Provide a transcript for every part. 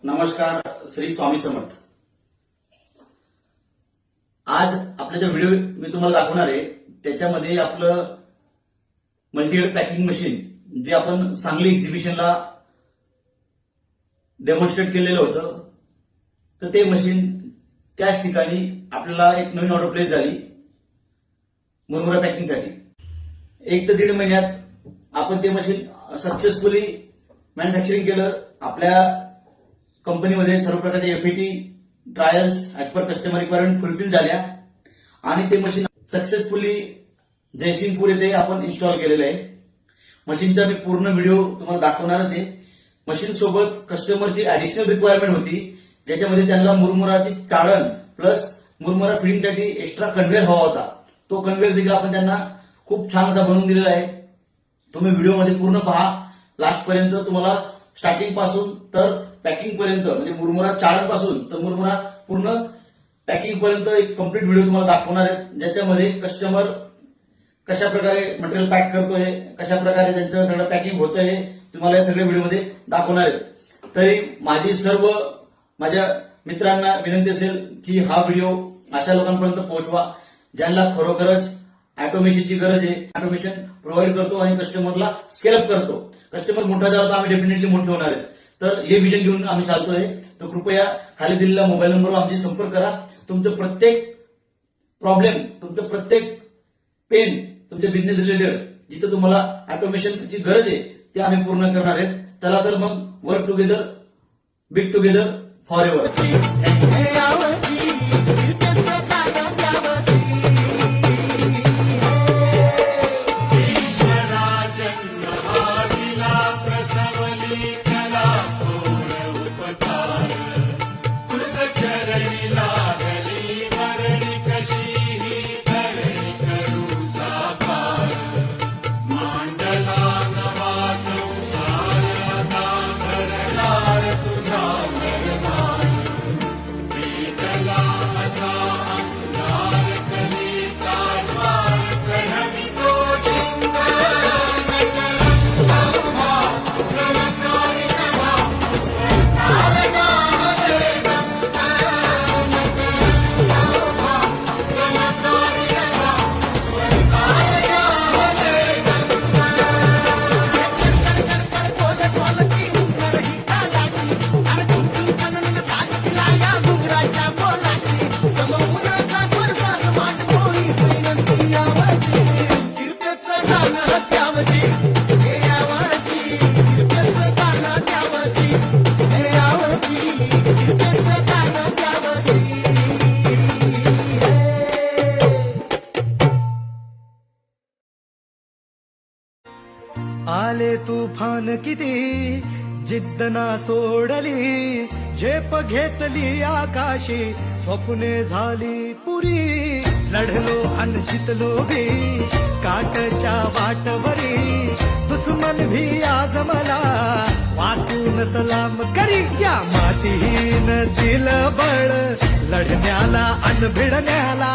नमस्कार, श्री स्वामी समर्थ। आज आपला जो व्हिडिओ मी तुम्हाला दाखवणार आहे त्याच्यामध्ये आपलं मल्टीहेड पॅकिंग मशीन जे आपण सांगली एक्झिबिशनला डेमॉन्स्ट्रेट केलेलं होतं, तर ते मशीन त्याच ठिकाणी आपल्याला एक नवीन ऑर्डर प्लेस झाली मुरमुरा पॅकिंगसाठी। 1 ते 1.5 महिन्यात आपण ते मशीन सक्सेसफुली मॅन्युफॅक्चरिंग केलं। आपल्या कंपनीमध्ये सर्व प्रकारचे FAT trials as per customer requirement fulfil झाल्या आणि ते मशीन सक्सेसफुली जयसिंगपूर येथे आपण इन्स्टॉल केलेलं आहे। मशीनचा मी पूर्ण व्हिडिओ तुम्हाला दाखवणारच आहे। मशीन सोबत कस्टमरची ऍडिशनल रिक्वायरमेंट होती, ज्याच्यामध्ये त्यांना मुरमुराची चाळण प्लस मुरमुरा फिडिंगसाठी एक्स्ट्रा कन्व्हेअर हवा होता। तो कन्व्हेअर देखील आपण त्यांना खूप छान असा बनवून दिलेला आहे। तुम्ही व्हिडिओमध्ये पूर्ण पहा लास्ट पर्यंत। तुम्हाला स्टार्टिंग पासून तर पॅकिंग पर्यंत, म्हणजे मुरमुरा चाळण पासून तर मुरमुरा पूर्ण पॅकिंग पर्यंत एक कम्प्लीट व्हिडिओ तुम्हाला दाखवणार आहे, ज्याच्यामध्ये कस्टमर कशा प्रकारे मटेरियल पॅक करतोय, कशा प्रकारे त्यांचं सगळं पॅकिंग होतंय, तुम्हाला या सगळ्या व्हिडिओमध्ये दाखवणार आहे। तरी माझी सर्व माझ्या मित्रांना विनंती असेल की हा व्हिडिओ अशा लोकांपर्यंत पोहोचवा ज्यांना खरोखरच ऑटोमेशनची गरज आहे। ऑटोमेशन प्रोव्हाइड करतो आणि कस्टमरला स्केल अप करतो। कस्टमर मोठा झाला तर आम्ही डेफिनेटली मोठे होणार आहे। तर हे विजन घेऊन आम्ही चालतोय। तर कृपया खाली दिलेल्या मोबाईल नंबरवर आमची संपर्क करा। तुमचं प्रत्येक प्रॉब्लेम, तुमचं प्रत्येक पेन, तुमच्या बिझनेस रिलेटेड जिथे तुम्हाला ऑटोमेशनची गरज आहे ते आम्ही पूर्ण करणार आहेत। चला तर मग work together, big together for ever. आले तुफान किती जिद्द ना सोडली, झेप घेतली आकाशी, स्वप्ने झाली पुरी, लढलो अन जितलो भी काटच्या वाटवरी, दुश्मन भी आज मला वाकून सलाम करी, या मातीहीन दिलं बळ लढण्याला अन भिडण्याला,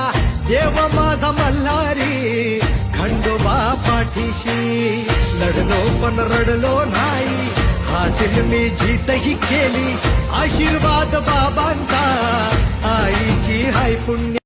देव माझा मल्हारी खंडोबा पाठीशी, लढलो पण रडलो नाही, हासिल मी जीतही केली, आशीर्वाद बाबांचा, आईची हाय पुण्य